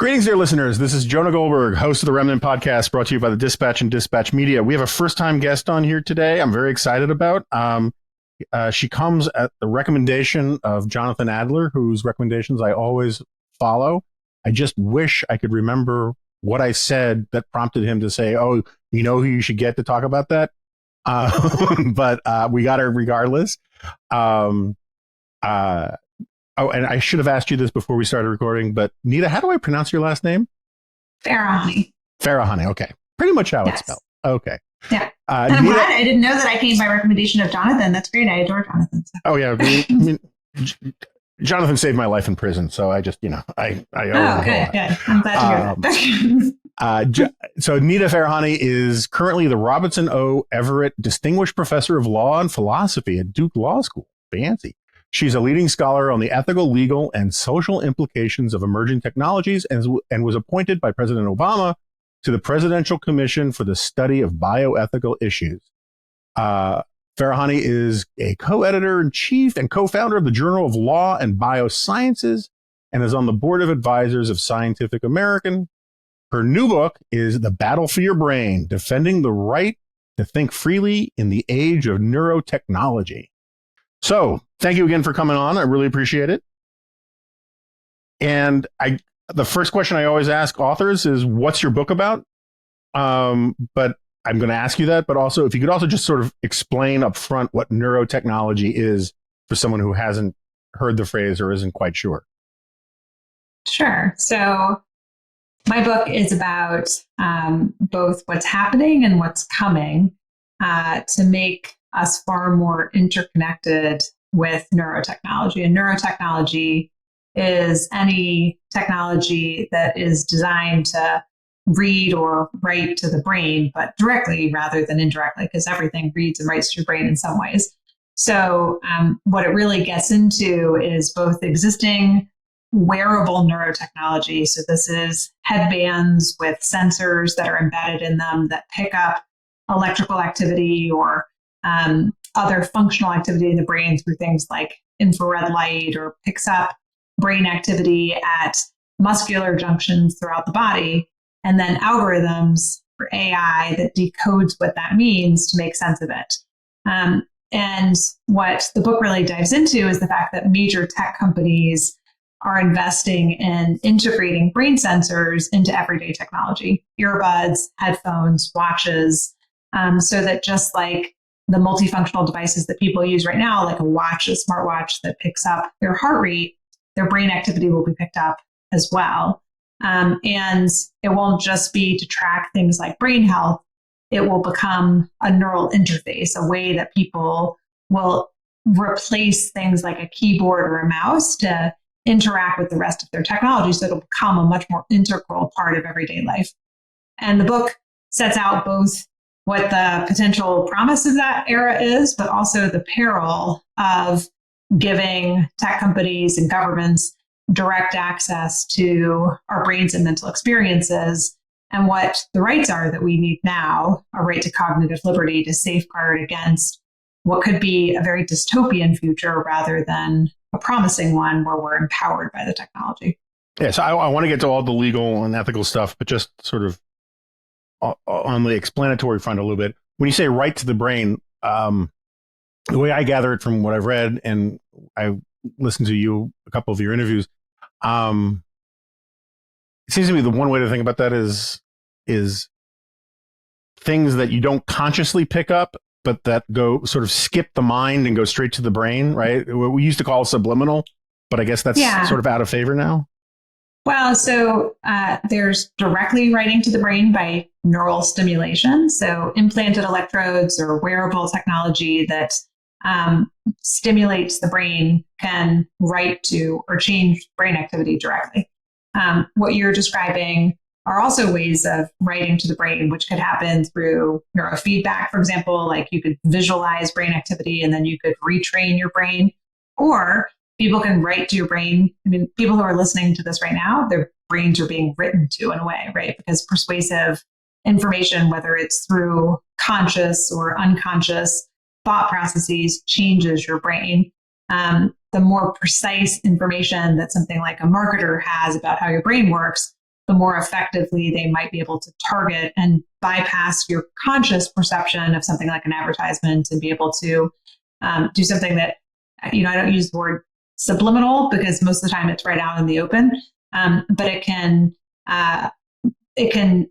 Greetings, dear listeners. This is Jonah Goldberg, host of the Remnant Podcast, brought to you by the Dispatch and Dispatch Media. We have a first-time guest on here today I'm very excited about. She comes at the recommendation of Jonathan Adler, whose recommendations I always follow. I just wish I could remember what I said that prompted him to say, oh, you know who you should get to talk about that? But we got her regardless. Oh, and I should have asked you this before we started recording, but Nita, how do I pronounce your last name? Farahany. Farahany, okay. Pretty much how it's spelled. Okay. Yeah. And I'm glad I didn't know that I came by recommendation of Jonathan. That's great. I adore Jonathan. So. Oh, yeah. I mean, Jonathan saved my life in prison, so I just, I owe him a good, good. I'm glad to hear that. So Nita Farahany is currently the Robinson O. Everett Distinguished Professor of Law and Philosophy at Duke Law School. Fancy. She's a leading scholar on the ethical, legal, and social implications of emerging technologies and was appointed by President Obama to the Presidential Commission for the Study of Bioethical Issues. Farahany is a co-editor-in-chief and co-founder of the Journal of Law and Biosciences and is on the board of advisors of Scientific American. Her new book is The Battle for Your Brain, Defending the Right to Think Freely in the Age of Neurotechnology. So, thank you again for coming on. I really appreciate it. And the first question I always ask authors is, what's your book about? But I'm going to ask you that, but also if you could also just sort of explain up front what neurotechnology is for someone who hasn't heard the phrase or isn't quite sure. Sure. So my book is about both what's happening and what's coming to make us far more interconnected with neurotechnology. And neurotechnology is any technology that is designed to read or write to the brain, but directly rather than indirectly, because everything reads and writes to your brain in some ways. So what it really gets into is both existing wearable neurotechnology. So this is headbands with sensors that are embedded in them that pick up electrical activity or other functional activity in the brain through things like infrared light, or picks up brain activity at muscular junctions throughout the body, and then algorithms for AI that decodes what that means to make sense of it. And what the book really dives into is the fact that major tech companies are investing in integrating brain sensors into everyday technology, earbuds, headphones, watches, so that just like the multifunctional devices that people use right now, like a watch, a smartwatch that picks up their heart rate, their brain activity will be picked up as well. And it won't just be to track things like brain health. It will become a neural interface, a way that people will replace things like a keyboard or a mouse to interact with the rest of their technology. So it'll become a much more integral part of everyday life. And the book sets out both what the potential promise of that era is, but also the peril of giving tech companies and governments direct access to our brains and mental experiences, and what the rights are that we need now, a right to cognitive liberty to safeguard against what could be a very dystopian future rather than a promising one where we're empowered by the technology. Yeah, so I want to get to all the legal and ethical stuff, but just sort of on the explanatory front a little bit. When you say right to the brain, the way I gather it from what I've read, and I listened to a couple of your interviews, it seems to me the one way to think about that is things that you don't consciously pick up, but that go sort of skip the mind and go straight to the brain, right? What we used to call subliminal, but I guess that's sort of out of favor now. Well, so there's directly writing to the brain by neural stimulation. So implanted electrodes or wearable technology that stimulates the brain can write to or change brain activity directly. What you're describing are also ways of writing to the brain, which could happen through neurofeedback, for example, like you could visualize brain activity and then you could retrain your brain, or people can write to your brain. I mean, people who are listening to this right now, their brains are being written to in a way, right? Because persuasive information, whether it's through conscious or unconscious thought processes, changes your brain. The more precise information that something like a marketer has about how your brain works the more effectively they might be able to target and bypass your conscious perception of something like an advertisement and be able to do something that, I don't use the word subliminal because most of the time it's right out in the open, but it can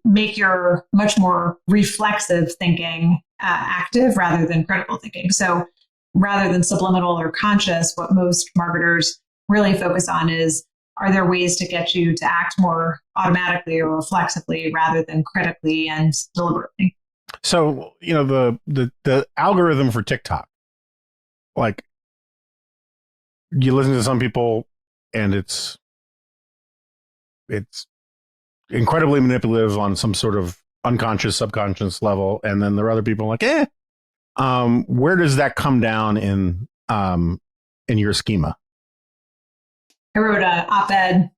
make your much more reflexive thinking active rather than critical thinking. So rather than subliminal or conscious, what most marketers really focus on is, are there ways to get you to act more automatically or reflexively rather than critically and deliberately? So, the algorithm for TikTok, like, you listen to some people and it's incredibly manipulative on some sort of unconscious, subconscious level. And then there are other people like, where does that come down in your schema? I wrote an op-ed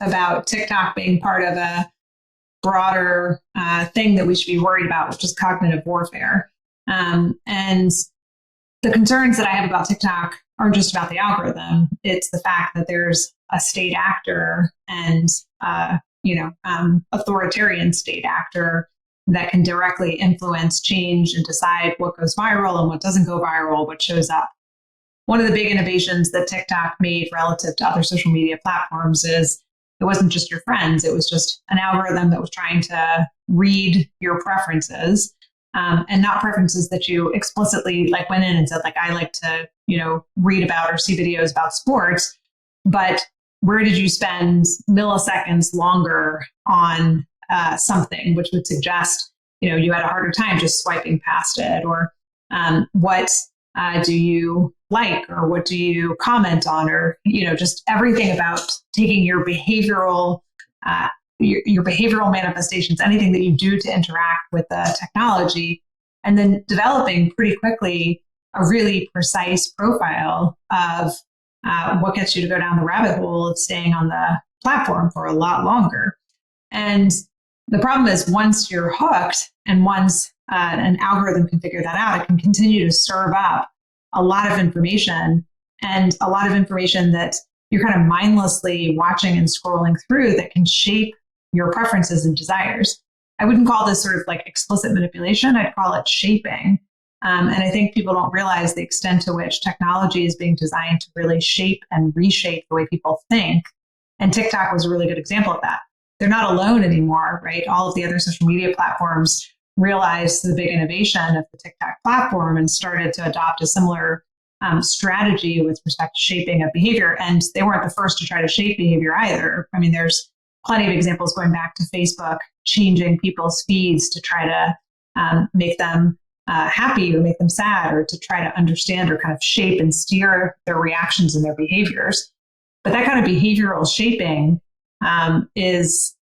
about TikTok being part of a broader thing that we should be worried about, which is cognitive warfare. And the concerns that I have about TikTok aren't just about the algorithm. It's the fact that there's a state actor and, authoritarian state actor that can directly influence change and decide what goes viral and what doesn't go viral, what shows up. One of the big innovations that TikTok made relative to other social media platforms is it wasn't just your friends. It was just an algorithm that was trying to read your preferences, and not preferences that you explicitly went in and said, I like to, read about or see videos about sports, but where did you spend milliseconds longer on something, which would suggest, you had a harder time just swiping past it, or what do you like, or what do you comment on, or, just everything about taking your behavioral manifestations, anything that you do to interact with the technology, and then developing pretty quickly a really precise profile of what gets you to go down the rabbit hole of staying on the platform for a lot longer. And the problem is, once you're hooked and once an algorithm can figure that out, it can continue to serve up a lot of information, and a lot of information that you're kind of mindlessly watching and scrolling through that can shape your preferences and desires. I wouldn't call this sort of explicit manipulation. I'd call it shaping. And I think people don't realize the extent to which technology is being designed to really shape and reshape the way people think. And TikTok was a really good example of that. They're not alone anymore, right? All of the other social media platforms realized the big innovation of the TikTok platform and started to adopt a similar strategy with respect to shaping of behavior. And they weren't the first to try to shape behavior either. I mean, there's plenty of examples going back to Facebook changing people's feeds to try to make them happy or make them sad, or to try to understand or kind of shape and steer their reactions and their behaviors. But that kind of behavioral shaping is,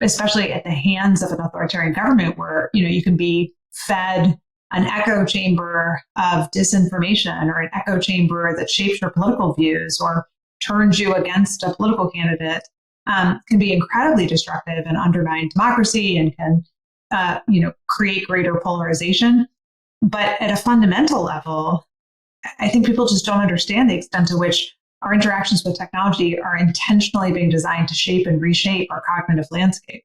especially at the hands of an authoritarian government, where you can be fed an echo chamber of disinformation, or an echo chamber that shapes your political views or turns you against a political candidate, can be incredibly destructive and undermine democracy, and can create greater polarization. But at a fundamental level, I think people just don't understand the extent to which our interactions with technology are intentionally being designed to shape and reshape our cognitive landscape.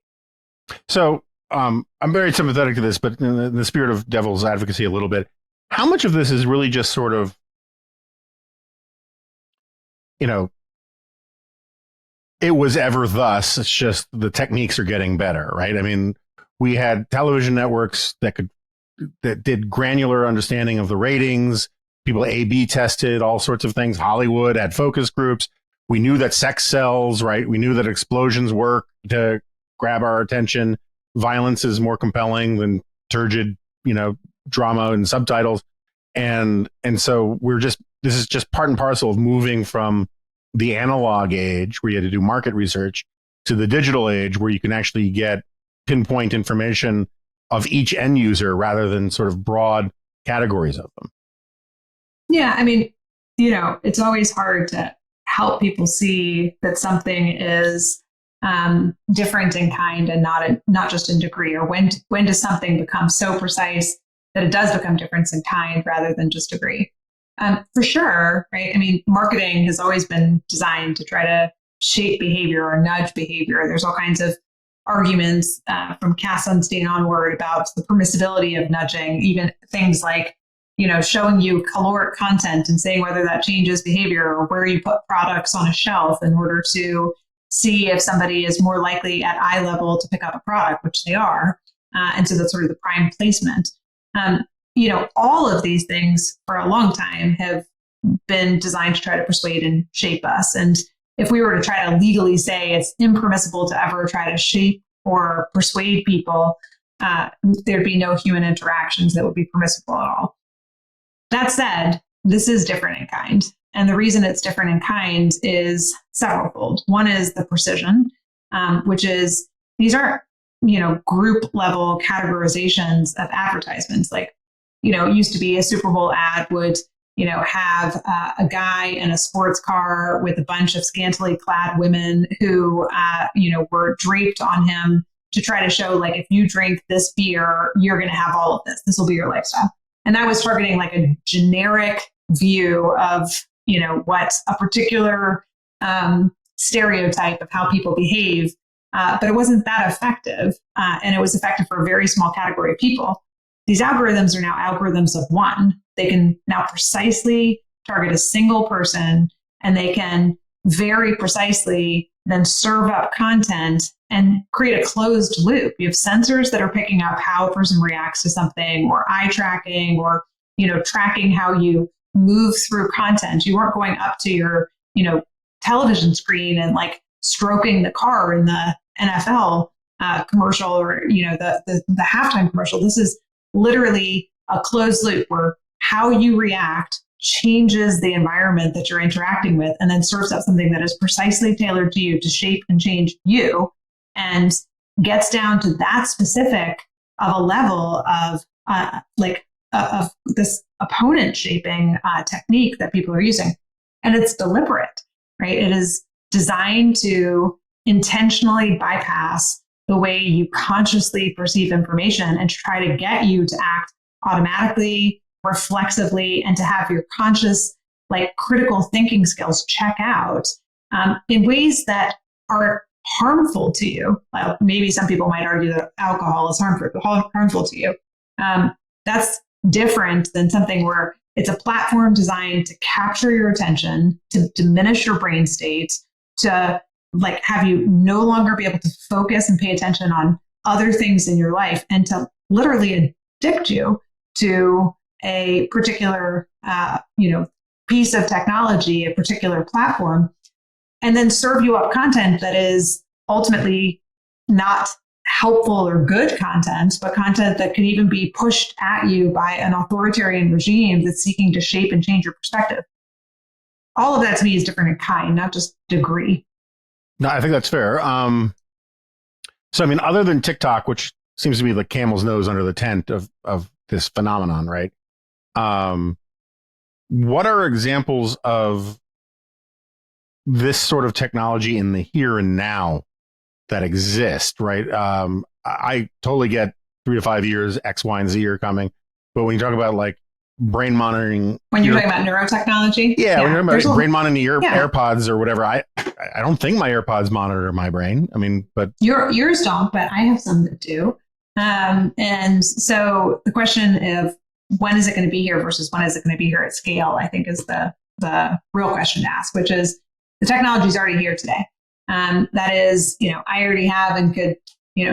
So I'm very sympathetic to this, but in the spirit of devil's advocacy a little bit, how much of this is really just sort of, it was ever thus, it's just the techniques are getting better, right? I mean, we had television networks that did granular understanding of the ratings. People A/B tested all sorts of things. Hollywood had focus groups. We knew that sex sells, right? We knew that explosions work to grab our attention. Violence is more compelling than turgid, drama and subtitles. And so this is just part and parcel of moving from the analog age, where you had to do market research, to the digital age, where you can actually get pinpoint information of each end user rather than sort of broad categories of them. Yeah, I mean, it's always hard to help people see that something is different in kind and not just in degree, or when does something become so precise that it does become different in kind rather than just degree. For sure, right? I mean, marketing has always been designed to try to shape behavior or nudge behavior. There's all kinds of arguments from Cass Sunstein onward about the permissibility of nudging, even things like, showing you caloric content and saying whether that changes behavior, or where you put products on a shelf in order to see if somebody is more likely at eye level to pick up a product, which they are. And so that's sort of the prime placement. All of these things for a long time have been designed to try to persuade and shape us. And if we were to try to legally say it's impermissible to ever try to shape or persuade people, there'd be no human interactions that would be permissible at all. That said, this is different in kind. And the reason it's different in kind is severalfold. One is the precision, which is these aren't, group level categorizations of advertisements. Like, it used to be a Super Bowl ad would, have a guy in a sports car with a bunch of scantily clad women who, were draped on him to try to show, like, if you drink this beer, you're going to have all of this. This will be your lifestyle. And that was targeting like a generic view of, what a particular stereotype of how people behave. But it wasn't that effective. And it was effective for a very small category of people. These algorithms are now algorithms of one. They can now precisely target a single person, and they can very precisely then serve up content and create a closed loop. You have sensors that are picking up how a person reacts to something, or eye tracking, or, tracking how you move through content. You weren't going up to your, television screen and like stroking the car in the NFL commercial, or, the halftime commercial. This is literally a closed loop where how you react changes the environment that you're interacting with, and then serves up something that is precisely tailored to you to shape and change you, and gets down to that specific of a level of of this opponent shaping technique that people are using. And it's deliberate, right? It is designed to intentionally bypass the way you consciously perceive information and to try to get you to act automatically, reflexively, and to have your conscious, like, critical thinking skills check out in ways that are harmful to you. Well, maybe some people might argue that alcohol is harmful to you. That's different than something where it's a platform designed to capture your attention, to diminish your brain state, to like have you no longer be able to focus and pay attention on other things in your life, and to literally addict you to a particular, piece of technology, a particular platform, and then serve you up content that is ultimately not helpful or good content, but content that could even be pushed at you by an authoritarian regime that's seeking to shape and change your perspective. All of that to me is different in kind, not just degree. No, I think that's fair. So, I mean, other than TikTok, which seems to be the camel's nose under the tent of this phenomenon, right? What are examples of this sort of technology in the here and now that exist, right? I totally get 3 to 5 years, X, Y, and Z are coming. But when you talk about like brain monitoring, when you're talking about neurotechnology, when you're talking about brain monitoring your AirPods or whatever, I don't think my AirPods monitor my brain. I mean, but yours don't, but I have some that do. And so the question of when is it going to be here versus when is it going to be here at scale, I think is the real question to ask, which is the technology is already here today. That is, I already have and could,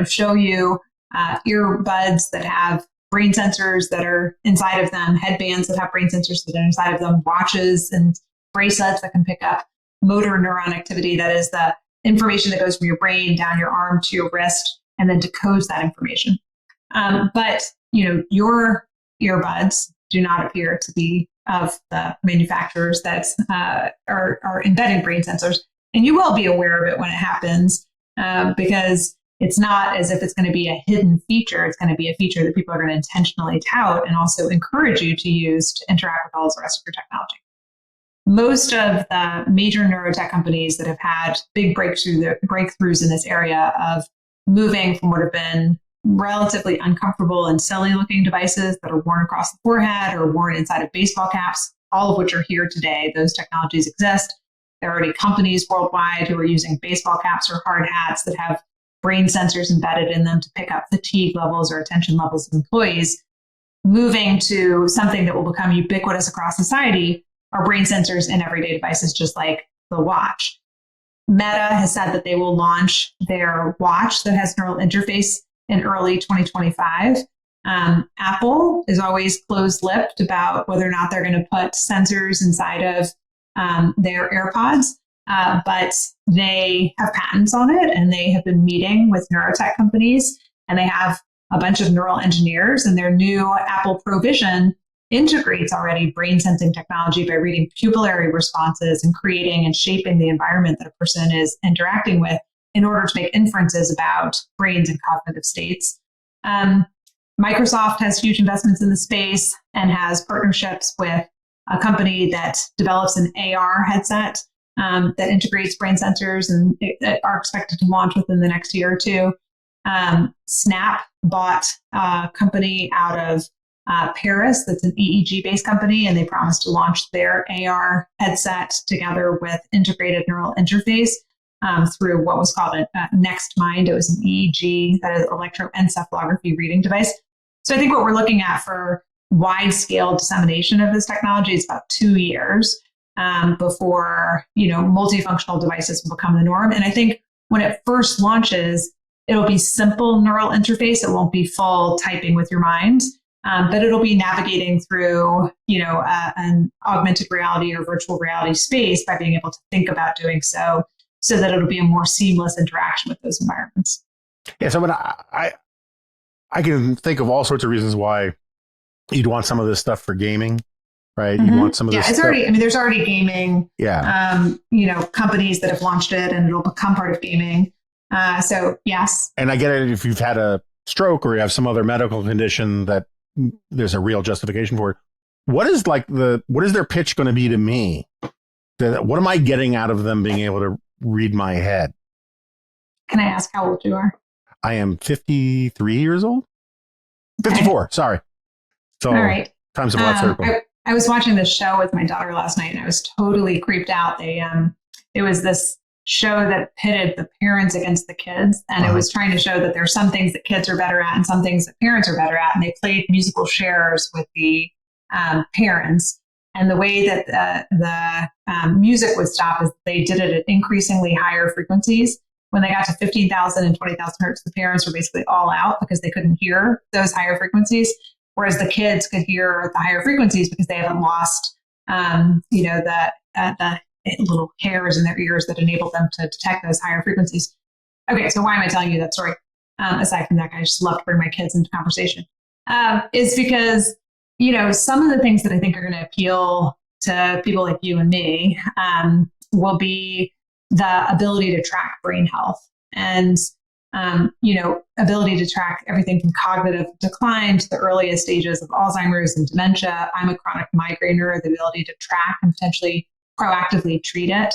show you earbuds that have brain sensors that are inside of them, headbands that have brain sensors that are inside of them, watches and bracelets that can pick up motor neuron activity. That is the information that goes from your brain down your arm to your wrist and then decodes that information. But, your earbuds do not appear to be of the manufacturers that are embedding brain sensors. And you will be aware of it when it happens, because it's not as if it's going to be a hidden feature. It's going to be a feature that people are going to intentionally tout and also encourage you to use to interact with all the rest of your technology. Most of the major neurotech companies that have had big breakthroughs in this area of moving from what have been relatively uncomfortable and silly looking devices that are worn across the forehead or worn inside of baseball caps, all of which are here today. Those technologies exist. There are already companies worldwide who are using baseball caps or hard hats that have brain sensors embedded in them to pick up fatigue levels or attention levels of employees. Moving to something that will become ubiquitous across society are brain sensors in everyday devices, just like the watch. Meta has said that they will launch their watch that has neural interface in early 2025. Apple is always closed-lipped about whether or not they're going to put sensors inside of their AirPods, but they have patents on it, and they have been meeting with neurotech companies, and they have a bunch of neural engineers, and their new Apple Pro Vision integrates already brain sensing technology by reading pupillary responses and creating and shaping the environment that a person is interacting with in order to make inferences about brains and cognitive states. Microsoft has huge investments in the space and has partnerships with a company that develops an AR headset that integrates brain sensors and are expected to launch within the next year or two. Snap bought a company out of Paris that's an EEG-based company, and they promised to launch their AR headset together with integrated neural interface through what was called a NextMind. It was an EEG, that is electroencephalography reading device. So I think what we're looking at for wide-scale dissemination of this technology is about 2 years before multifunctional devices will become the norm. And I think when it first launches, it'll be simple neural interface. It won't be full typing with your mind, but it'll be navigating through an augmented reality or virtual reality space by being able to think about doing so that it'll be a more seamless interaction with those environments. Yeah, so I can think of all sorts of reasons why you'd want some of this stuff for gaming, right? Mm-hmm. You want some of this it's stuff. there's already gaming, companies that have launched it, and it'll become part of gaming. So yes. And I get it if you've had a stroke or you have some other medical condition that there's a real justification for it. What is their pitch going to be to me? What am I getting out of them being able to read my head? Can I ask how old you are? I am 53 years old. 54, okay. Sorry. So all right. Time's a flat circle. I was watching this show with my daughter last night, and I was totally creeped out. It was this show that pitted the parents against the kids, and it was trying to show that there's some things that kids are better at and some things that parents are better at. And they played musical chairs with the parents. And the way that the music would stop is they did it at increasingly higher frequencies. When they got to 15,000 and 20,000 hertz, the parents were basically all out because they couldn't hear those higher frequencies, whereas the kids could hear the higher frequencies because they haven't lost, the little hairs in their ears that enable them to detect those higher frequencies. Okay, so why am I telling you that story? Aside from that, I just love to bring my kids into conversation. Is because, some of the things that I think are going to appeal to people like you and me will be the ability to track brain health and, ability to track everything from cognitive decline to the earliest stages of Alzheimer's and dementia. I'm a chronic migrainer, the ability to track and potentially proactively treat it.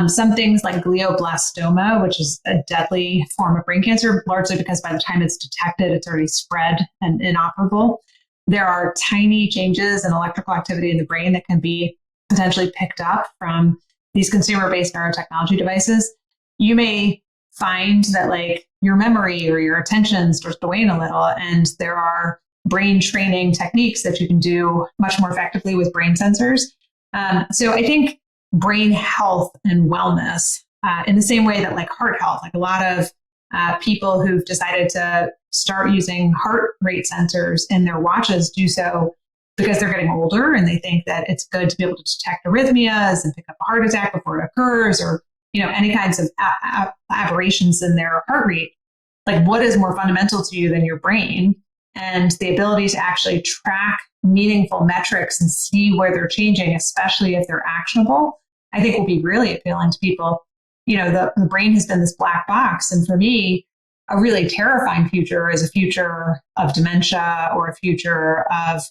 Some things like glioblastoma, which is a deadly form of brain cancer, largely because by the time it's detected, it's already spread and inoperable. There are tiny changes in electrical activity in the brain that can be potentially picked up from these consumer-based neurotechnology devices. You may find that your memory or your attention starts to wane a little, and there are brain training techniques that you can do much more effectively with brain sensors. So I think brain health and wellness, in the same way that heart health, a lot of people who've decided to start using heart rate sensors in their watches do so because they're getting older and they think that it's good to be able to detect arrhythmias and pick up a heart attack before it occurs, or any kinds of aberrations in their heart rate. What is more fundamental to you than your brain? And the ability to actually track meaningful metrics and see where they're changing, especially if they're actionable, I think will be really appealing to people. The brain has been this black box. And for me, a really terrifying future is a future of dementia or a future of,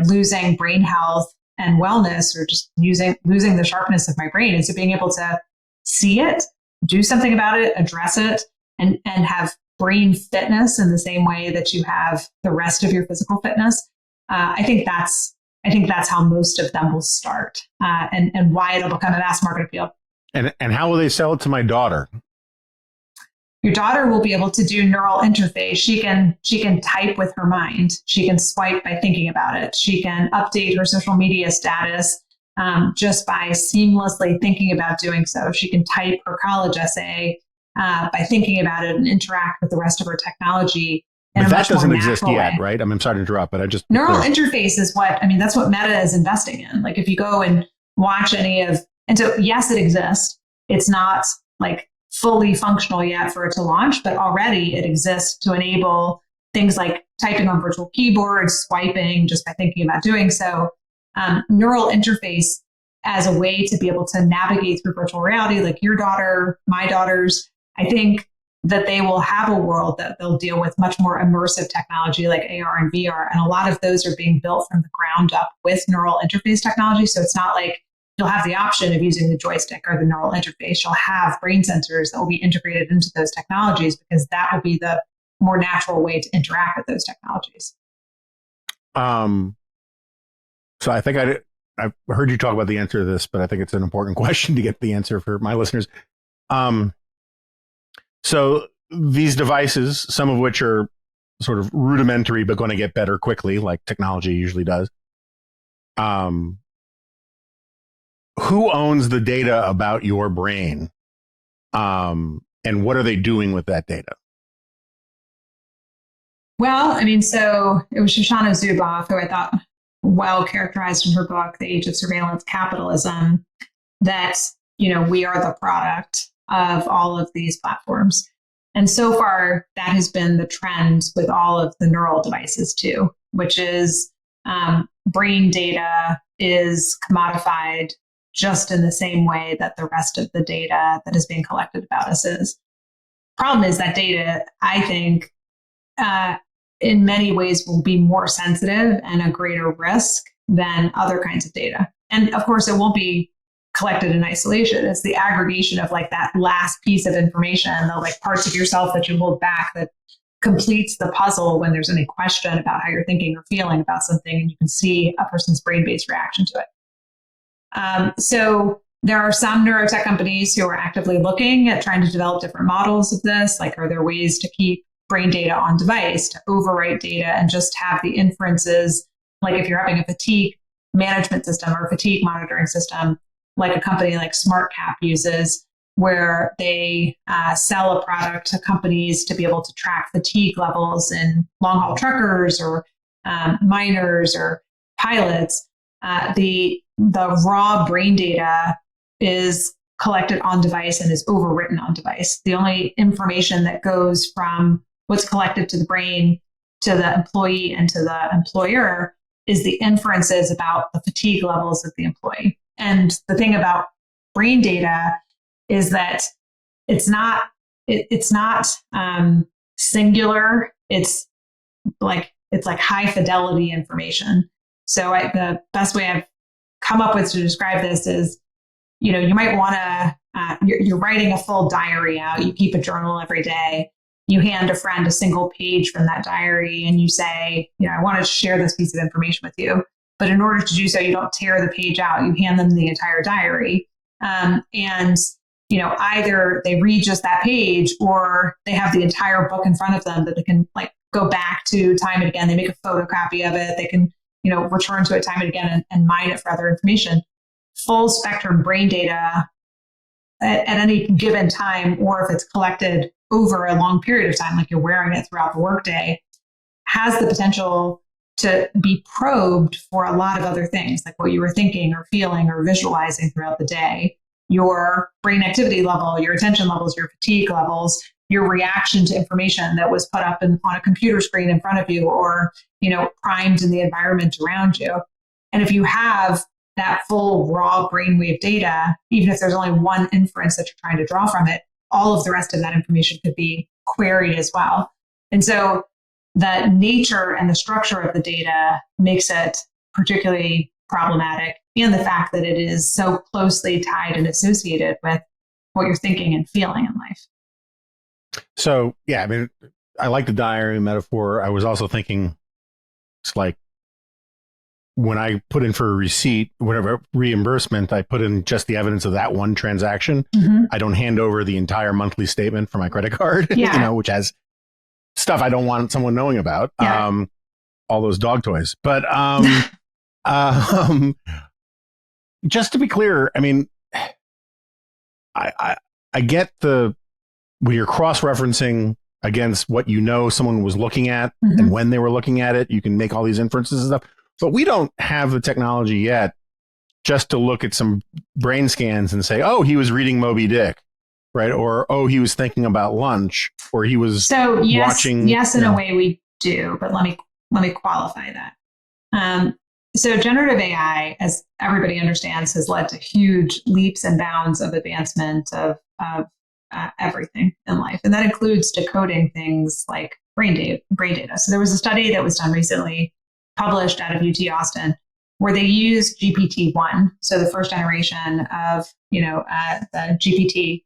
losing brain health and wellness, or just losing the sharpness of my brain. And so being able to see it, do something about it, address it, and have brain fitness in the same way that you have the rest of your physical fitness. I think that's I think that's how most of them will start, and why it'll become a mass market appeal. And how will they sell it to my daughter? Your daughter will be able to do neural interface. She can type with her mind. She can swipe by thinking about it. She can update her social media status just by seamlessly thinking about doing so. She can type her college essay by thinking about it and interact with the rest of her technology. But that doesn't exist yet, right? I'm sorry to interrupt, but I just... Neural interface is that's what Meta is investing in. Like if you go and watch and so yes, it exists. It's not like fully functional yet for it to launch, but already it exists to enable things like typing on virtual keyboards, swiping just by thinking about doing so. Neural interface as a way to be able to navigate through virtual reality, like your daughter, my daughters, I think that they will have a world that they'll deal with much more immersive technology like AR and VR. And a lot of those are being built from the ground up with neural interface technology. So it's not like you'll have the option of using the joystick or the neural interface. You'll have brain sensors that will be integrated into those technologies because that will be the more natural way to interact with those technologies. So I think I've heard you talk about the answer to this, but I think it's an important question to get the answer for my listeners. So these devices, some of which are sort of rudimentary, but going to get better quickly, like technology usually does. Who owns the data about your brain? And what are they doing with that data? Well, so it was Shoshana Zuboff, who I thought well characterized in her book, The Age of Surveillance Capitalism, that, we are the product of all of these platforms. And so far, that has been the trend with all of the neural devices too, which is brain data is commodified just in the same way that the rest of the data that is being collected about us is. Problem is that data, I think, in many ways will be more sensitive and a greater risk than other kinds of data. And of course, it won't be collected in isolation. It's the aggregation of like that last piece of information, the like parts of yourself that you hold back that completes the puzzle when there's any question about how you're thinking or feeling about something, and you can see a person's brain-based reaction to it. So there are some neurotech companies who are actively looking at trying to develop different models of this. Like, are there ways to keep brain data on device, to overwrite data and just have the inferences, like if you're having a fatigue management system or a fatigue monitoring system, like a company like SmartCap uses, where they sell a product to companies to be able to track fatigue levels in long-haul truckers or miners or pilots. The raw brain data is collected on device and is overwritten on device. The only information that goes from what's collected to the brain, to the employee, and to the employer is the inferences about the fatigue levels of the employee. And the thing about brain data is that it's not singular. It's like high fidelity information. So the best way I've come up with to describe this is, you might want to, you're writing a full diary out. You keep a journal every day. You hand a friend a single page from that diary and you say, I wanted to share this piece of information with you. But in order to do so, you don't tear the page out. You hand them the entire diary. And either they read just that page or they have the entire book in front of them that they can like go back to time and again. They make a photocopy of it. They can, return to it time and again and mine it for other information. Full spectrum brain data at any given time, or if it's collected over a long period of time, like you're wearing it throughout the workday, has the potential to be probed for a lot of other things, like what you were thinking or feeling or visualizing throughout the day, your brain activity level, your attention levels, your fatigue levels, your reaction to information that was put up on a computer screen in front of you or, primed in the environment around you. And if you have that full raw brainwave data, even if there's only one inference that you're trying to draw from it, all of the rest of that information could be queried as well. And so the nature and the structure of the data makes it particularly problematic, and the fact that it is so closely tied and associated with what you're thinking and feeling in life. So, yeah, I like the diary metaphor. I was also thinking it's like when I put in for a receipt, whatever reimbursement, I put in just the evidence of that one transaction. I don't hand over the entire monthly statement for my credit card, which has stuff I don't want someone knowing about. All those dog toys. But just to be clear, I mean, I get when you're cross-referencing against what someone was looking at and when they were looking at it, you can make all these inferences and stuff. But we don't have the technology yet just to look at some brain scans and say, oh, he was reading Moby Dick, right? Or, oh, he was thinking about lunch, or he was watching. Yes, in a way we do, but let me qualify that. So generative AI, as everybody understands, has led to huge leaps and bounds of advancement of everything in life. And that includes decoding things like brain data. So there was a study that was done recently, published out of UT Austin, where they used GPT-1, so the first generation of the GPT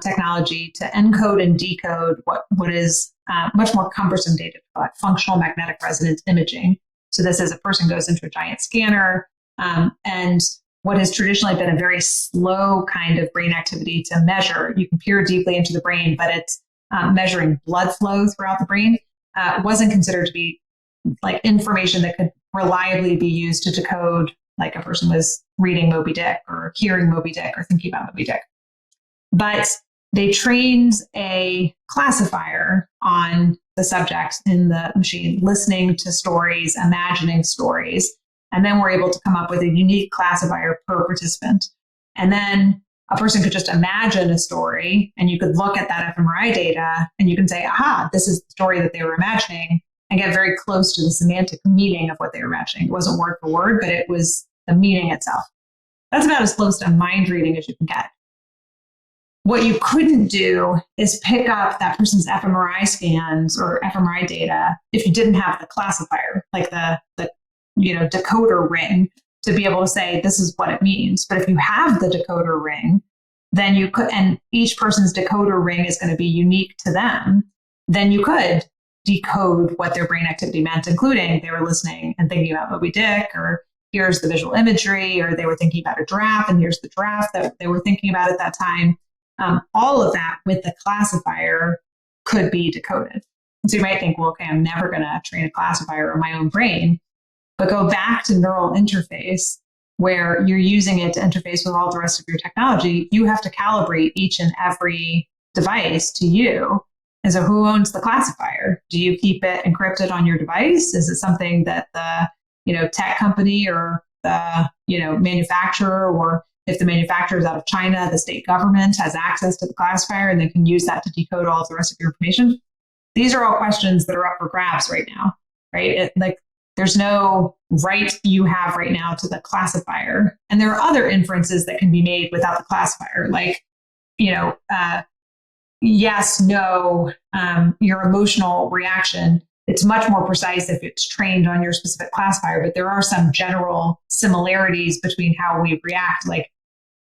technology, to encode and decode what is much more cumbersome data, functional magnetic resonance imaging. So this is a person goes into a giant scanner, and what has traditionally been a very slow kind of brain activity to measure. You can peer deeply into the brain, but it's measuring blood flow throughout the brain. Wasn't considered to be like information that could reliably be used to decode, like a person was reading Moby Dick or hearing Moby Dick or thinking about Moby Dick. But they trained a classifier on the subject in the machine, listening to stories, imagining stories, and then we're able to come up with a unique classifier per participant. And then a person could just imagine a story, and you could look at that fMRI data and you can say, aha, this is the story that they were imagining, and get very close to the semantic meaning of what they were imagining. It wasn't word for word, but it was the meaning itself. That's about as close to mind reading as you can get. What you couldn't do is pick up that person's fMRI scans or fMRI data if you didn't have the classifier, like the decoder ring, to be able to say this is what it means. But if you have the decoder ring, then you could, and each person's decoder ring is going to be unique to them, then you could decode what their brain activity meant, including they were listening and thinking about Moby Dick, or here's the visual imagery, or they were thinking about a giraffe and here's the giraffe that they were thinking about at that time. All of that with the classifier could be decoded. So you might think, well, okay, I'm never going to train a classifier on my own brain, but go back to neural interface, where you're using it to interface with all the rest of your technology. You have to calibrate each and every device to you. And so who owns the classifier? Do you keep it encrypted on your device? Is it something that the tech company or the manufacturer, or if the manufacturer is out of China, the state government has access to the classifier and they can use that to decode all of the rest of your information? These are all questions that are up for grabs right now, right? There's no right you have right now to the classifier. And there are other inferences that can be made without the classifier, like, yes, no, your emotional reaction. It's much more precise if it's trained on your specific classifier, but there are some general similarities between how we react, like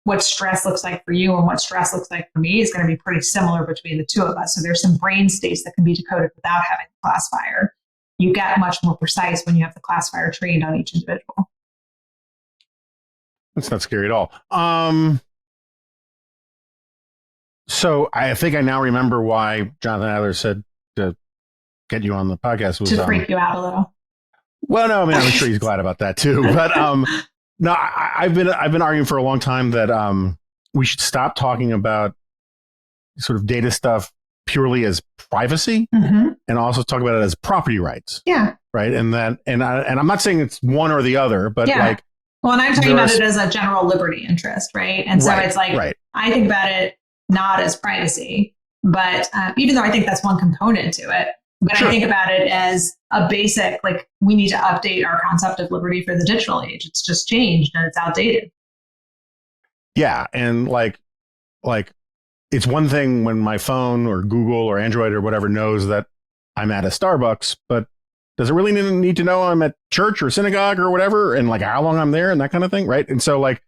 what stress looks like for you and what stress looks like for me is going to be pretty similar between the two of us. So there's some brain states that can be decoded without having the classifier. You get much more precise when you have the classifier trained on each individual. That's not scary at all. So I think I now remember why Jonathan Adler said to get you on the podcast was to freak you out a little. Well, no, I mean, I'm sure he's glad about that too. But no, I've been arguing for a long time that we should stop talking about sort of data stuff purely as privacy, and also talk about it as property rights. Yeah. Right. And I'm not saying it's one or the other, but like. Well, and I'm talking about it as a general liberty interest, right? And so it's like, I think about it not as privacy, but even though I think that's one component to it, but I think about it as a basic, like, we need to update our concept of liberty for the digital age. It's just changed and it's outdated. Yeah. And like it's one thing when my phone or Google or Android or whatever knows that I'm at a Starbucks, but does it really need to know I'm at church or synagogue or whatever, and like how long I'm there and that kind of thing, right? And so like,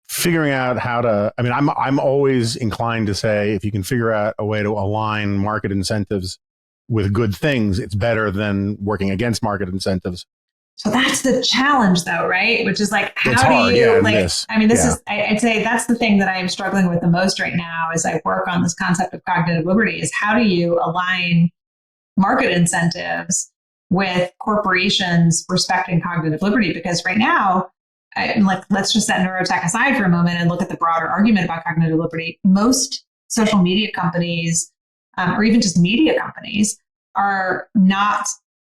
figuring out how to, I mean, I'm always inclined to say if you can figure out a way to align market incentives with good things, it's better than working against market incentives So that's the challenge though, right? Which is like, It's how do hard, you like, this is, I'd say that's the thing that I'm struggling with the most right now as I work on this concept of cognitive liberty is how do you align market incentives with corporations respecting cognitive liberty? Because right now, let's just set neurotech aside for a moment and look at the broader argument about cognitive liberty. Most social media companies, or even just media companies, are not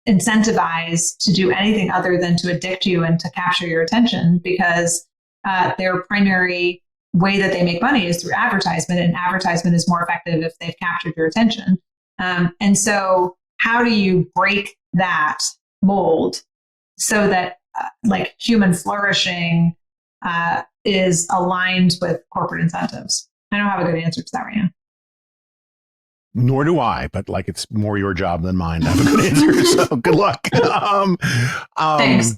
incentivized to do anything other than to addict you and to capture your attention, because their primary way that they make money is through advertisement, and advertisement is more effective if they've captured your attention. And so how do you break that mold so that like human flourishing is aligned with corporate incentives? I don't have a good answer to that right now. Nor do I, but like it's more your job than mine to have a good answer. So good luck. Thanks.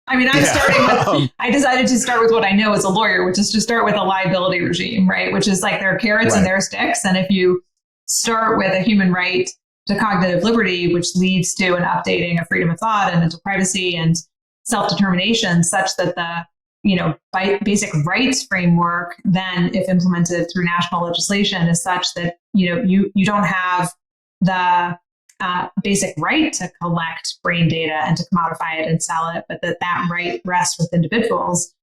I mean, I decided to start with what I know as a lawyer, which is to start with a liability regime, right? Which is like there are carrots and there are sticks. And if you start with a human right to cognitive liberty, which leads to an updating of freedom of thought and mental privacy and self-determination, such that the basic rights framework, then if implemented through national legislation, is such that you don't have the basic right to collect brain data and to commodify it and sell it, but that right rests with individuals,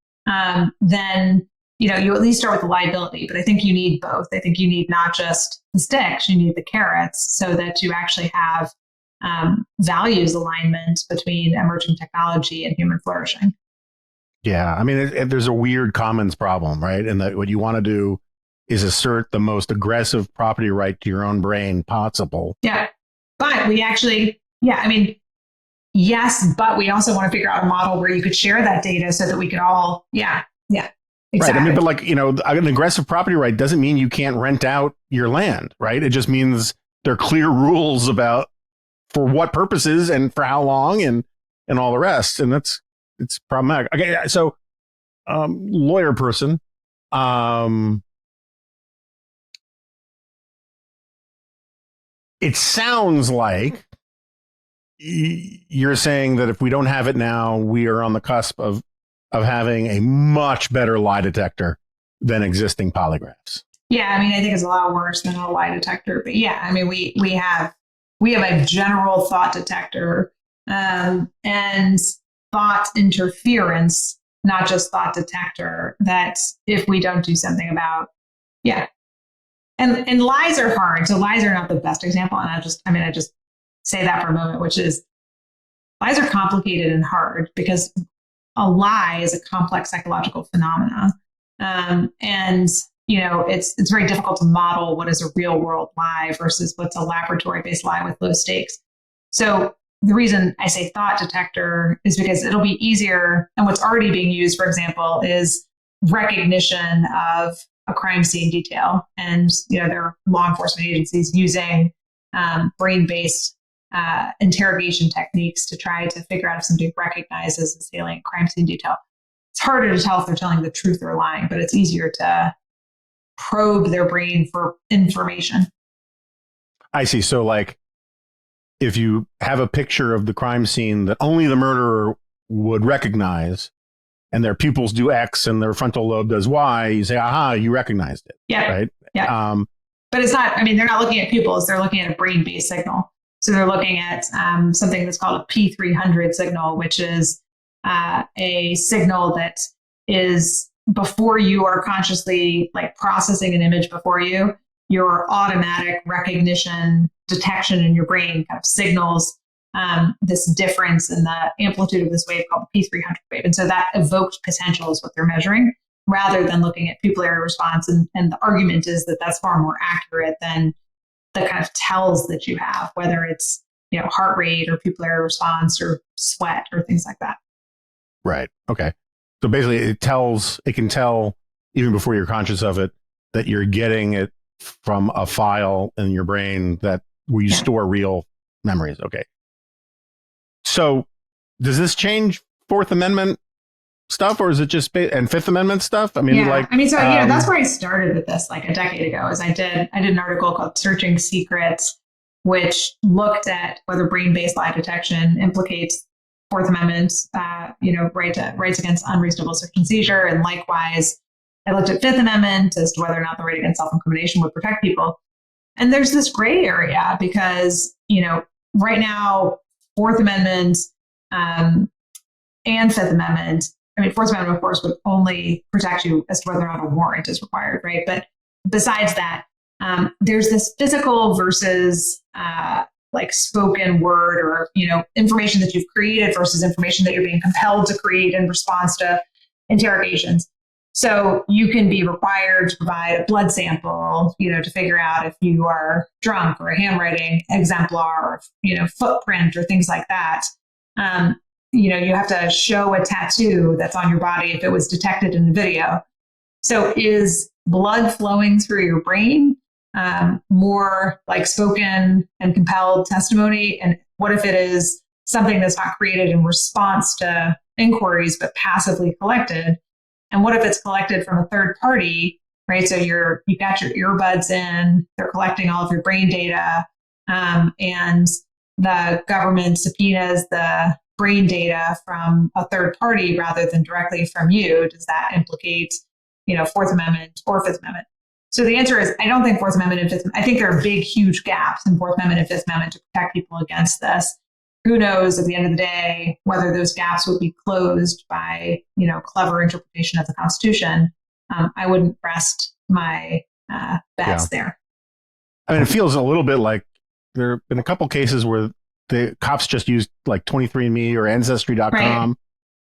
then you at least start with the liability. But I think you need both. I think you need not just the sticks, you need the carrots, so that you actually have values alignment between emerging technology and human flourishing. Yeah, I mean, there's a weird commons problem, right? And that what you want to do is assert the most aggressive property right to your own brain possible. Yeah, but we actually, yes, but we also want to figure out a model where you could share that data so that we could all, exactly. Right. I mean, but like, an aggressive property right doesn't mean you can't rent out your land, right? It just means there are clear rules about for what purposes and for how long and all the rest. And it's problematic. Okay, so lawyer person, it sounds like you're saying that if we don't have it now, we are on the cusp of having a much better lie detector than existing polygraphs. Yeah, I mean, I think it's a lot worse than a lie detector, but yeah, I mean, we have a general thought detector and thought interference, not just thought detector, that if we don't do something about, and lies are hard. So lies are not the best example. And I just say that for a moment, which is lies are complicated and hard because a lie is a complex psychological phenomena. And it's very difficult to model what is a real world lie versus what's a laboratory based lie with low stakes. So the reason I say thought detector is because it'll be easier. And what's already being used, for example, is recognition of a crime scene detail. And, there are law enforcement agencies using brain-based interrogation techniques to try to figure out if somebody recognizes a salient crime scene detail. It's harder to tell if they're telling the truth or lying, but it's easier to probe their brain for information. I see. So like, if you have a picture of the crime scene that only the murderer would recognize, and their pupils do X and their frontal lobe does Y, you say, aha, you recognized it. Yeah. Right. Yeah. But it's not, they're not looking at pupils. They're looking at a brain-based signal. So they're looking at something that's called a P300 signal, which is a signal that is before you are consciously like processing an image before you, your automatic recognition detection in your brain kind of signals this difference in the amplitude of this wave called the P300 wave. And so that evoked potential is what they're measuring, rather than looking at pupillary response. And the argument is that that's far more accurate than the kind of tells that you have, whether it's heart rate or pupillary response or sweat or things like that. Right. Okay. So basically it can tell even before you're conscious of it that you're getting it from a file in your brain that where you store real memories. Okay. So does this change Fourth Amendment stuff, or is it just and Fifth Amendment stuff? That's where I started with this like a decade ago. Is I did an article called Searching Secrets, which looked at whether brain-based lie detection implicates Fourth Amendment, rights against unreasonable search and seizure. And likewise, I looked at Fifth Amendment as to whether or not the right against self-incrimination would protect people. And there's this gray area because, right now, Fourth Amendment and Fifth Amendment, Fourth Amendment, of course, would only protect you as to whether or not a warrant is required, right? But besides that, there's this physical versus spoken word or, information that you've created versus information that you're being compelled to create in response to interrogations. So you can be required to provide a blood sample, to figure out if you are drunk, or a handwriting exemplar, or, footprint or things like that. You have to show a tattoo that's on your body if it was detected in the video. So is blood flowing through your brain more like spoken and compelled testimony? And what if it is something that's not created in response to inquiries, but passively collected? And what if it's collected from a third party, right? So you got your earbuds in, they're collecting all of your brain data, and the government subpoenas the brain data from a third party rather than directly from you. Does that implicate, Fourth Amendment or Fifth Amendment? So the answer is, I don't think Fourth Amendment and Fifth. I think there are big, huge gaps in Fourth Amendment and Fifth Amendment to protect people against this. Who knows at the end of the day whether those gaps would be closed by, clever interpretation of the Constitution. I wouldn't rest my bets there. It feels a little bit like there have been a couple cases where the cops just used like 23andMe or Ancestry.com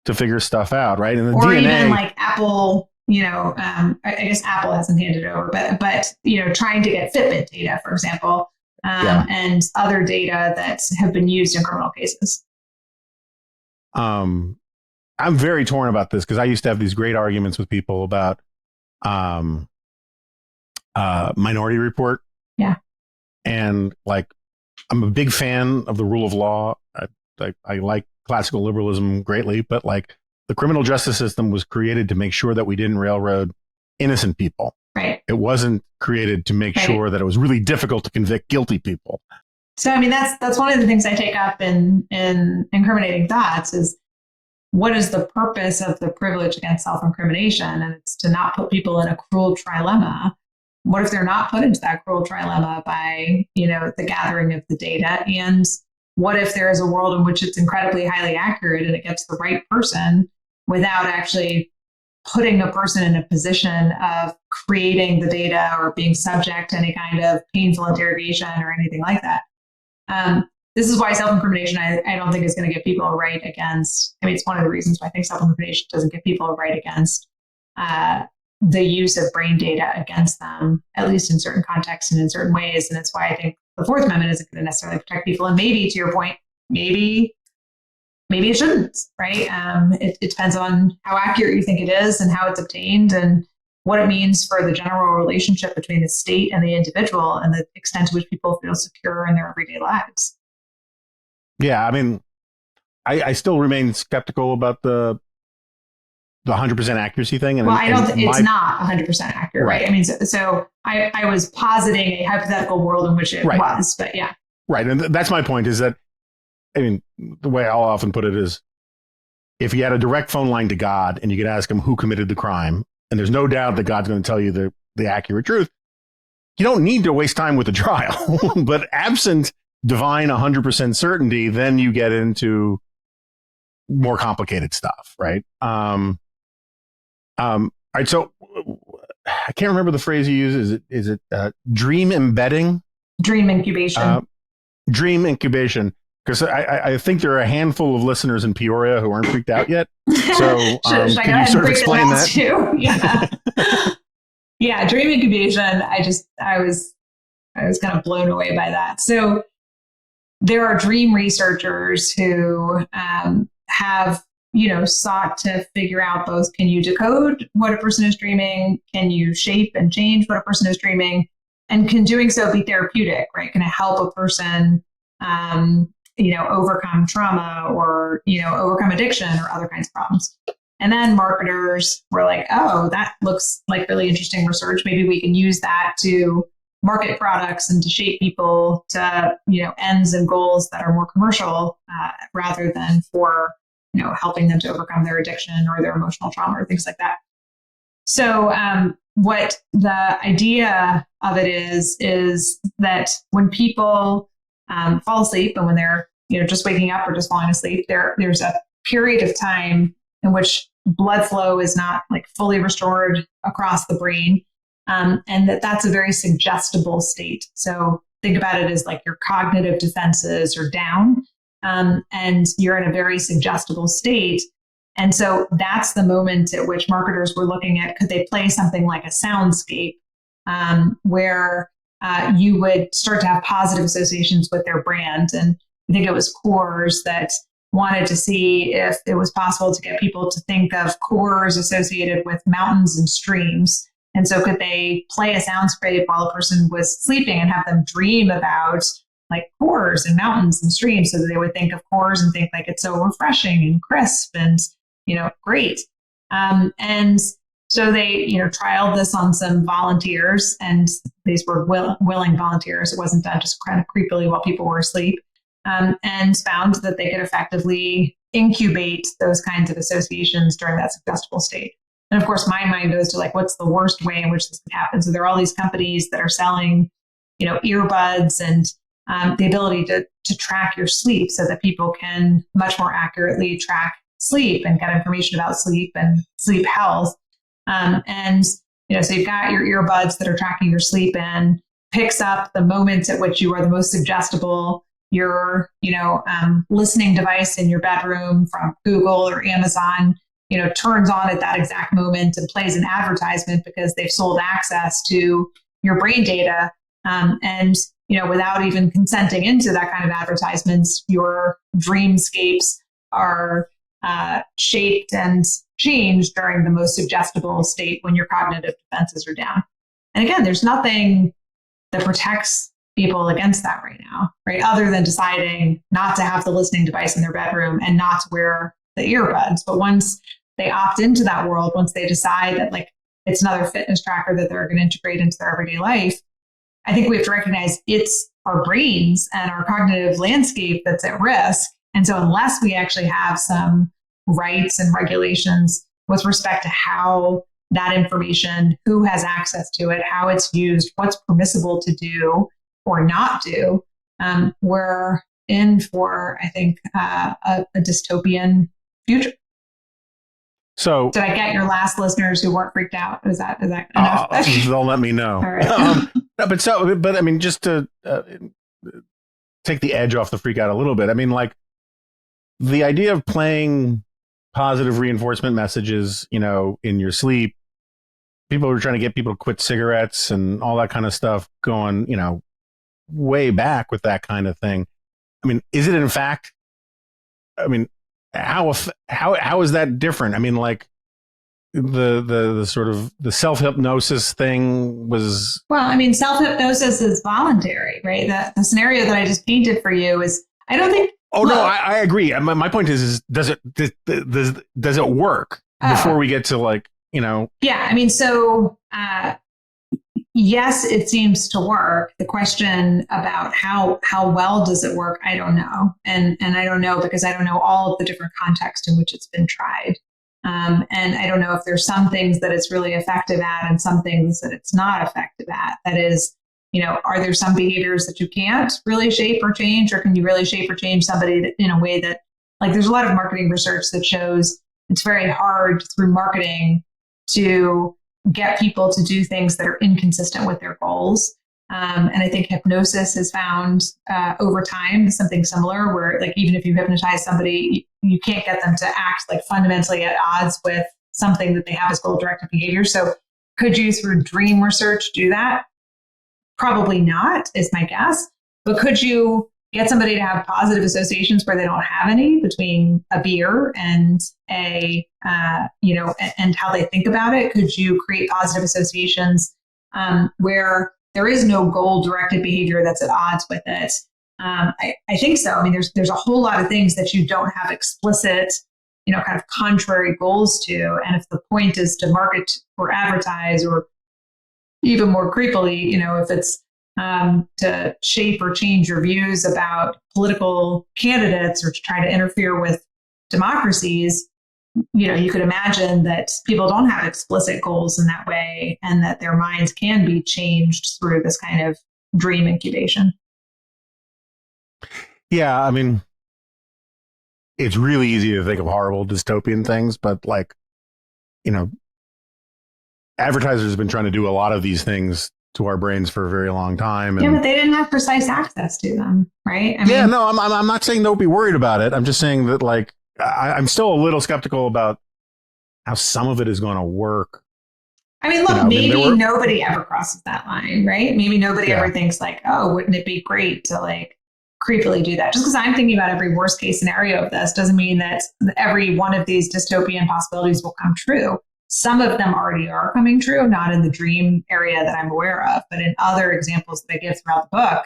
to figure stuff out, right? And the or DNA, even like Apple, I guess Apple hasn't handed it over, but trying to get Fitbit data, for example. And other data that have been used in criminal cases. I'm very torn about this because I used to have these great arguments with people about Minority Report. Yeah. And I'm a big fan of the rule of law. I like classical liberalism greatly, but the criminal justice system was created to make sure that we didn't railroad innocent people. Right. It wasn't created to make sure that it was really difficult to convict guilty people. So, that's one of the things I take up in incriminating thoughts is, what is the purpose of the privilege against self-incrimination? And it's to not put people in a cruel trilemma. What if they're not put into that cruel trilemma by, the gathering of the data? And what if there is a world in which it's incredibly highly accurate and it gets the right person without actually putting a person in a position of creating the data or being subject to any kind of painful interrogation or anything like that? This is why self-incrimination, I don't think is going to give people a right against, it's one of the reasons why I think self-incrimination doesn't give people a right against the use of brain data against them, at least in certain contexts and in certain ways. And it's why I think the Fourth Amendment isn't going to necessarily protect people. And maybe, to your point, maybe it shouldn't, right? It depends on how accurate you think it is and how it's obtained and what it means for the general relationship between the state and the individual and the extent to which people feel secure in their everyday lives. Yeah, I still remain skeptical about the 100% accuracy thing. And I don't. It's not 100% accurate, right? So I was positing a hypothetical world in which it was, but yeah. Right, and that's my point. Is that the way I'll often put it is, if you had a direct phone line to God and you could ask him who committed the crime, and there's no doubt that God's going to tell you the accurate truth, you don't need to waste time with the trial. But absent divine 100% certainty, then you get into more complicated stuff, right? All right, so I can't remember the phrase you use. Is it dream embedding? Dream incubation. Dream incubation. Because I think there are a handful of listeners in Peoria who aren't freaked out yet. So can you sort of explain that? Too? Yeah. Yeah, dream incubation. I was kind of blown away by that. So there are dream researchers who have sought to figure out both, can you decode what a person is dreaming? Can you shape and change what a person is dreaming? And can doing so be therapeutic, right? Can it help a person overcome trauma or, overcome addiction or other kinds of problems? And then marketers were like, oh, that looks like really interesting research. Maybe we can use that to, market products and to shape people to, ends and goals that are more commercial rather than for, helping them to overcome their addiction or their emotional trauma or things like that. So what the idea of it is that when people fall asleep and when they're, just waking up or just falling asleep, there's a period of time in which blood flow is not like fully restored across the brain. And that's a very suggestible state. So think about it as like your cognitive defenses are down, and you're in a very suggestible state. And so that's the moment at which marketers were looking at, could they play something like a soundscape, where you would start to have positive associations with their brand. And I think it was Coors that wanted to see if it was possible to get people to think of Coors associated with mountains and streams. And so could they play a soundscape while a person was sleeping and have them dream about like Coors and mountains and streams, so that they would think of Coors and think like it's so refreshing and crisp and, great. And so they, trialed this on some volunteers, and these were willing volunteers. It wasn't done just kind of creepily while people were asleep, and found that they could effectively incubate those kinds of associations during that suggestible state. And of course, my mind goes to like, what's the worst way in which this can happen? So there are all these companies that are selling, earbuds and the ability to track your sleep so that people can much more accurately track sleep and get information about sleep and sleep health. So you've got your earbuds that are tracking your sleep and picks up the moments at which you are the most suggestible. Your, listening device in your bedroom from Google or Amazon, turns on at that exact moment and plays an advertisement because they've sold access to your brain data. And without even consenting into that kind of advertisements, your dreamscapes are shaped and changed during the most suggestible state when your cognitive defenses are down. And again, there's nothing that protects people against that right now, right? Other than deciding not to have the listening device in their bedroom and not to wear the earbuds. But once they opt into that world, once they decide that like it's another fitness tracker that they're going to integrate into their everyday life, I think we have to recognize it's our brains and our cognitive landscape that's at risk. And so unless we actually have some rights and regulations with respect to how that information, who has access to it, how it's used, what's permissible to do or not do, we're in for, I think, a dystopian future. So did I get your last listeners who weren't freaked out? Is that enough? They'll let me know. All right. But I mean, just to take the edge off the freak out a little bit. I mean, like the idea of playing positive reinforcement messages, in your sleep. People were trying to get people to quit cigarettes and all that kind of stuff going, way back with that kind of thing. I mean, is it in fact? I mean, how is that different? I mean, like the sort of the self-hypnosis thing was. Well, I mean, self-hypnosis is voluntary, right? The scenario that I just painted for you is, I don't think. Oh, no, I agree. My point is does it work before we get to like, Yeah, I mean, so yes, it seems to work. The question about how well does it work, I don't know. And I don't know because I don't know all of the different contexts in which it's been tried. And I don't know if there's some things that it's really effective at and some things that it's not effective at. That is, are there some behaviors that you can't really shape or change, or can you really shape or change somebody in a way that, like, there's a lot of marketing research that shows it's very hard through marketing to get people to do things that are inconsistent with their goals. And I think hypnosis has found over time something similar where, like, even if you hypnotize somebody, you can't get them to act like fundamentally at odds with something that they have as goal-directed behavior. So could you, through dream research, do that? Probably not, is my guess. But could you get somebody to have positive associations where they don't have any between a beer and and how they think about it? Could you create positive associations where there is no goal-directed behavior that's at odds with it? I think so. I mean, there's a whole lot of things that you don't have explicit, kind of contrary goals to. And if the point is to market or advertise, or even more creepily, if it's to shape or change your views about political candidates or to try to interfere with democracies, you could imagine that people don't have explicit goals in that way and that their minds can be changed through this kind of dream incubation. Yeah, I mean, it's really easy to think of horrible dystopian things, but advertisers have been trying to do a lot of these things to our brains for a very long time. Yeah, but they didn't have precise access to them, right? No, I'm not saying don't be worried about it. I'm just saying that I'm still a little skeptical about how some of it is going to work. Look, maybe nobody ever crosses that line, right? Maybe nobody ever thinks oh, wouldn't it be great to creepily do that? Just because I'm thinking about every worst case scenario of this doesn't mean that every one of these dystopian possibilities will come true. Some of them already are coming true, not in the dream area that I'm aware of, but in other examples that I give throughout the book.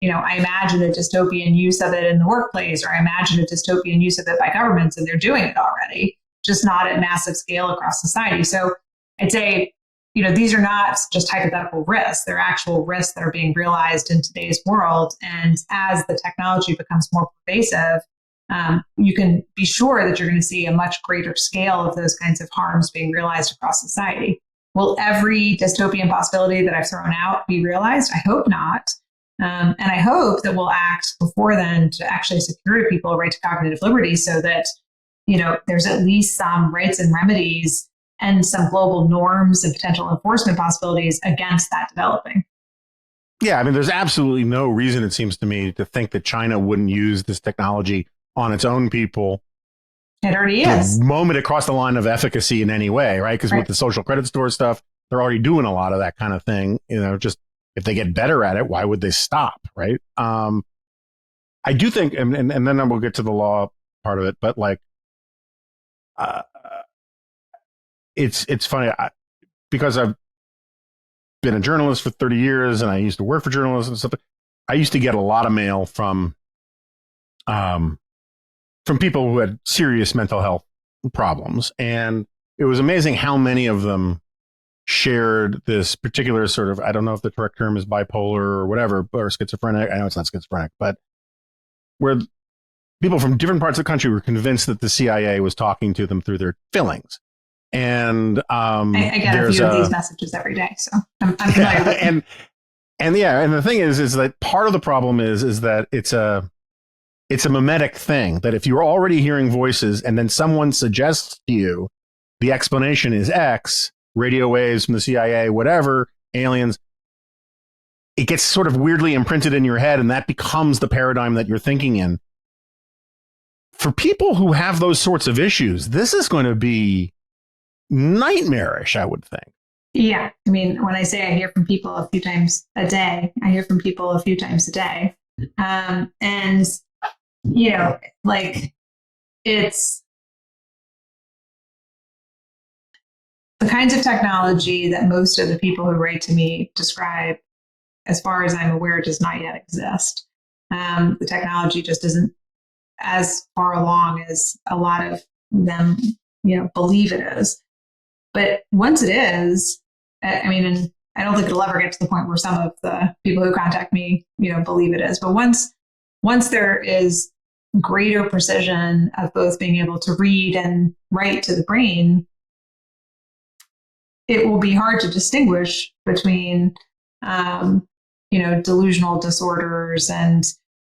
I imagine a dystopian use of it in the workplace, or I imagine a dystopian use of it by governments, and they're doing it already, just not at massive scale across society. So I'd say, these are not just hypothetical risks. They're actual risks that are being realized in today's world. And as the technology becomes more pervasive, you can be sure that you're going to see a much greater scale of those kinds of harms being realized across society. Will every dystopian possibility that I've thrown out be realized? I hope not. And I hope that we'll act before then to actually secure to people a right to cognitive liberty so that, there's at least some rights and remedies and some global norms and potential enforcement possibilities against that developing. Yeah, there's absolutely no reason, it seems to me, to think that China wouldn't use this technology on its own people. It already is. The moment it crossed the line of efficacy in any way, right? Because with the social credit store stuff, they're already doing a lot of that kind of thing. Just if they get better at it, why would they stop, right? I do think, and then we'll get to the law part of it, but it's funny because I've been a journalist for 30 years and I used to work for journalists and stuff. I used to get a lot of mail from people who had serious mental health problems. And it was amazing how many of them shared this particular sort of, I don't know if the correct term is bipolar or whatever, or schizophrenic. I know it's not schizophrenic, but where people from different parts of the country were convinced that the CIA was talking to them through their feelings. And I get a few of these messages every day, so I'm familiar with them. And the thing is that part of the problem is that it's a mimetic thing, that if you're already hearing voices and then someone suggests to you the explanation is X, radio waves from the CIA, whatever, aliens, it gets sort of weirdly imprinted in your head, and that becomes the paradigm that you're thinking in. For people who have those sorts of issues, this is going to be nightmarish, I would think. Yeah. When I say I hear from people a few times a day, I hear from people a few times a day. And, it's the kinds of technology that most of the people who write to me describe, as far as I'm aware, does not yet exist. The technology just isn't as far along as a lot of them, believe it is. But once it is, and I don't think it'll ever get to the point where some of the people who contact me, believe it is. But once there is greater precision of both being able to read and write to the brain, it will be hard to distinguish between, delusional disorders and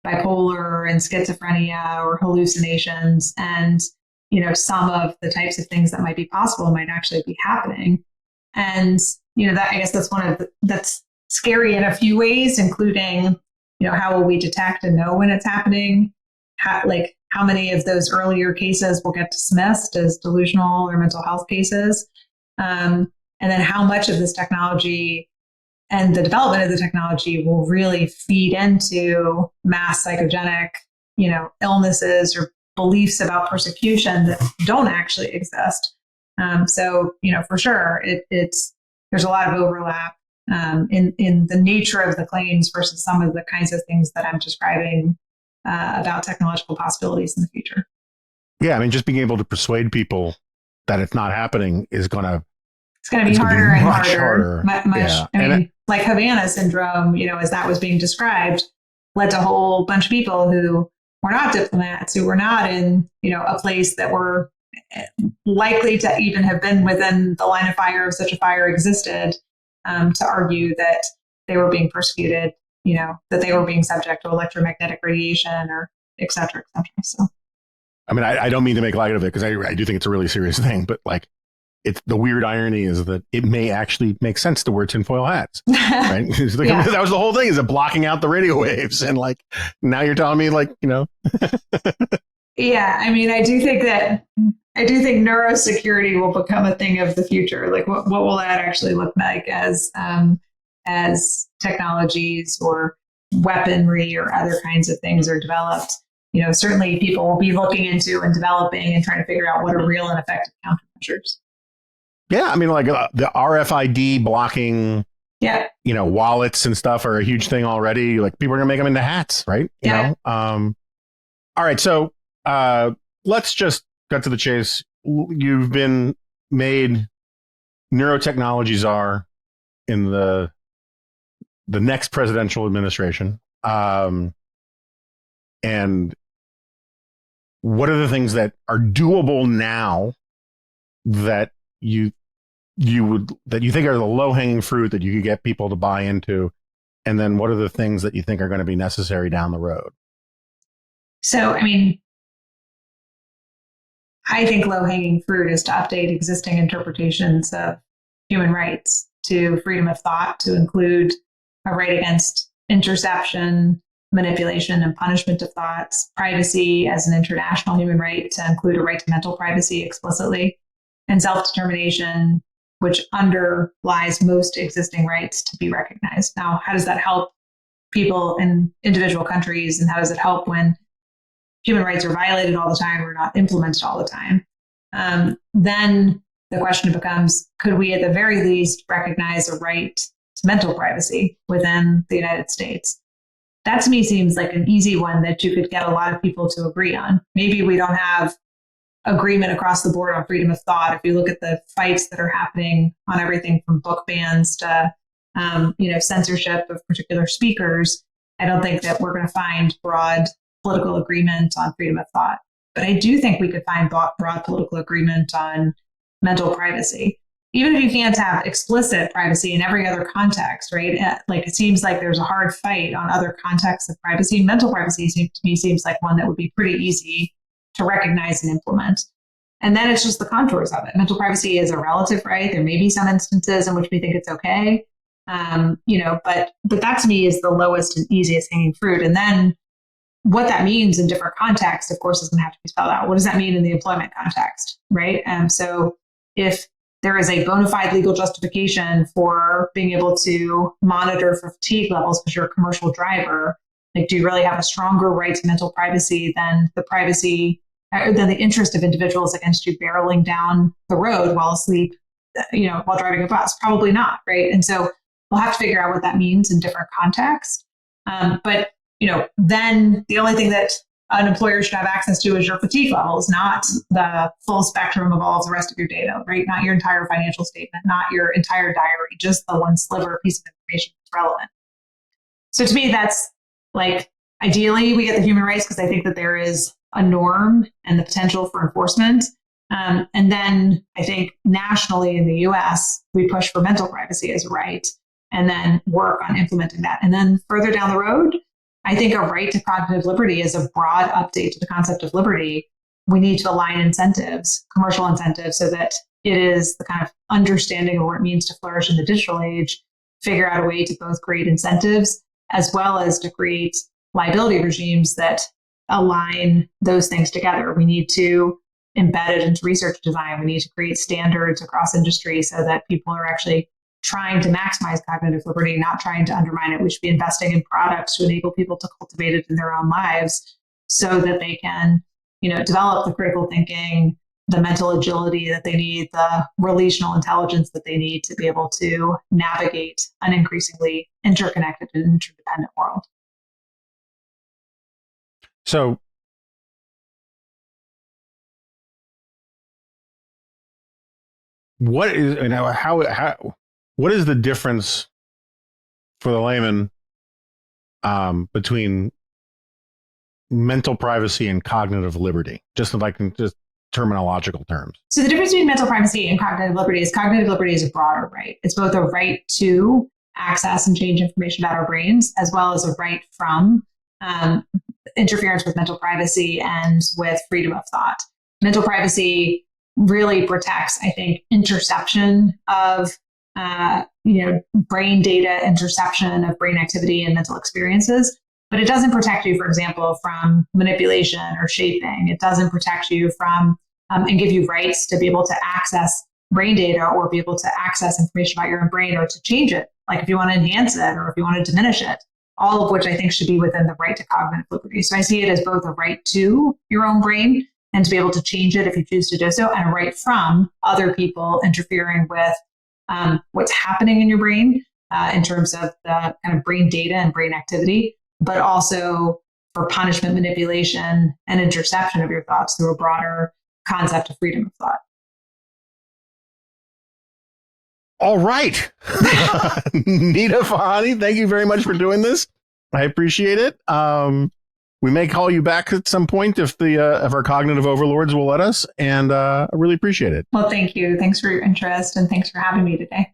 bipolar and schizophrenia or hallucinations and some of the types of things that might be possible might actually be happening. And, that I guess that's scary in a few ways, including, how will we detect and know when it's happening? How many of those earlier cases will get dismissed as delusional or mental health cases? And then how much of this technology and the development of the technology will really feed into mass psychogenic, illnesses or beliefs about persecution that don't actually exist. So, for sure, there's a lot of overlap in the nature of the claims versus some of the kinds of things that I'm describing about technological possibilities in the future. Yeah, just being able to persuade people that it's not happening is going to be harder and harder. Much. like Havana syndrome, as that was being described, led to a whole bunch of people who were not diplomats, who were not in, a place that were likely to even have been within the line of fire if such a fire existed, to argue that they were being persecuted, that they were being subject to electromagnetic radiation or et cetera, et cetera. So, I mean, I don't mean to make light of it because I do think it's a really serious thing, but like, it's the weird irony is that it may actually make sense to wear tinfoil hats, right? Yeah. That was the whole thing, is it blocking out the radio waves, and like now you're telling me like Yeah, I mean, I do think neurosecurity will become a thing of the future. Like, what will that actually look like as technologies or weaponry or other kinds of things are developed? Certainly people will be looking into and developing and trying to figure out what are real and effective countermeasures. Yeah, I mean, like the RFID blocking, Yeah, wallets and stuff are a huge thing already. Like people are gonna make them into hats, right? Yeah. All right, so let's just cut to the chase. You've been made neurotechnology czar in the next presidential administration, and what are the things that are doable now that you think are the low hanging fruit that you could get people to buy into, and then what are the things that you think are going to be necessary down the road? So, I mean, I think low hanging fruit is to update existing interpretations of human rights to freedom of thought, to include a right against interception, manipulation, and punishment of thoughts, privacy as an international human right, to include a right to mental privacy explicitly, and self-determination, which underlies most existing rights, to be recognized. Now, how does that help people in individual countries, and how does it help when human rights are violated all the time or not implemented all the time? Then the question becomes, could we at the very least recognize a right to mental privacy within the United States? That to me seems like an easy one that you could get a lot of people to agree on. Maybe we don't have agreement across the board on freedom of thought. If you look at the fights that are happening on everything from book bans to censorship of particular speakers, I don't think that we're going to find broad political agreement on freedom of thought. But I do think we could find broad political agreement on mental privacy. Even if you can't have explicit privacy in every other context, right? Like, it seems like there's a hard fight on other contexts of privacy. Mental privacy to me seems like one that would be pretty easy to recognize and implement. And then it's just the contours of it. Mental privacy is a relative right. There may be some instances in which we think it's okay, but that to me is the lowest and easiest hanging fruit. And then what that means in different contexts, of course, is going to have to be spelled out. What does that mean in the employment context, right? So if there is a bona fide legal justification for being able to monitor for fatigue levels because you're a commercial driver, like, do you really have a stronger right to mental privacy than the interest of individuals against you barreling down the road while asleep, while driving a bus? Probably not, right? And so we'll have to figure out what that means in different contexts. But then the only thing that an employer should have access to is your fatigue levels, not the full spectrum of all of the rest of your data, right? Not your entire financial statement, not your entire diary, just the one sliver piece of information that's relevant. So to me, that's like, ideally we get the human rights because I think that there is a norm and the potential for enforcement. And then I think nationally in the US, we push for mental privacy as a right and then work on implementing that. And then further down the road, I think a right to cognitive liberty is a broad update to the concept of liberty. We need to align incentives, commercial incentives, so that it is the kind of understanding of what it means to flourish in the digital age, figure out a way to both create incentives as well as to create liability regimes that align those things together. We need to embed it into research design. We need to create standards across industry so that people are actually trying to maximize cognitive liberty, not trying to undermine it. We should be investing in products to enable people to cultivate it in their own lives so that they can, develop the critical thinking, the mental agility that they need, the relational intelligence that they need to be able to navigate an increasingly interconnected and interdependent world. So what is the difference for the layman between mental privacy and cognitive liberty, just like in just terminological terms? So the difference between mental privacy and cognitive liberty is a broader right. It's both a right to access and change information about our brains, as well as a right from interference with mental privacy and with freedom of thought. Mental privacy really protects, I think, interception of brain data, interception of brain activity and mental experiences. But it doesn't protect you, for example, from manipulation or shaping. It doesn't protect you from and give you rights to be able to access brain data or be able to access information about your own brain or to change it, like if you want to enhance it or if you want to diminish it, all of which I think should be within the right to cognitive liberty. So I see it as both a right to your own brain and to be able to change it if you choose to do so, and a right from other people interfering with what's happening in your brain in terms of the kind of brain data and brain activity, but also for punishment, manipulation, and interception of your thoughts through a broader concept of freedom of thought. All right. Nita Farahany, thank you very much for doing this. I appreciate it. We may call you back at some point if our cognitive overlords will let us, and I really appreciate it. Well, thank you. Thanks for your interest, and thanks for having me today.